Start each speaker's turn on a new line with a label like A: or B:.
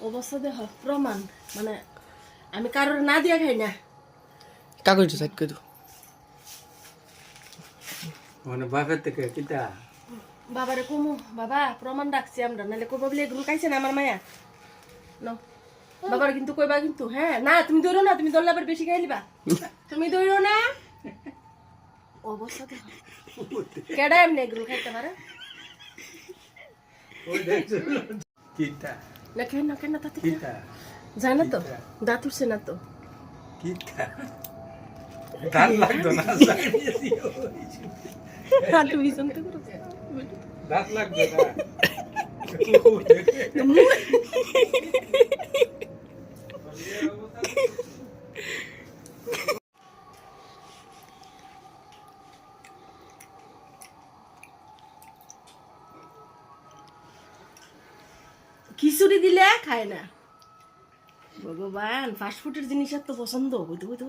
A: অবস্থা দেখ প্রমাণ মানে আমি কারোর না দিয়া খাই না
B: কাগজটা সাইড করে দাও
C: মানে বাপের থেকে কিতা
A: বাবারে কমু বাবা প্রমাণ রাখছি আমরা নাহলে কইবা বলে এগুলো খাইছে না আমার মায়া ন বাবার কিন্তু কইবা কিন্তু হ্যাঁ না তুমি দৌড়ো না তুমি দৌড়লে আবার বেশি খাইলিবা তুমি দৌড়ো না অবস্থা দেখ কেডা এমনি এগুলো খাইতে পারে
C: ওই দেখছো কিতা
A: না কেন না কেন তাতে
C: কিতা
A: যায় না তো দাঁত উঠছে না তো
C: কিতা দাঁত লাগতো না
A: হাঁটু বিছন তো করো
C: দাঁত লাগতো না
A: খিচুড়ি দিলে খায় না ভগবান ফাস্টফুডের জিনিস এত পছন্দ বুঝতে বুঝতে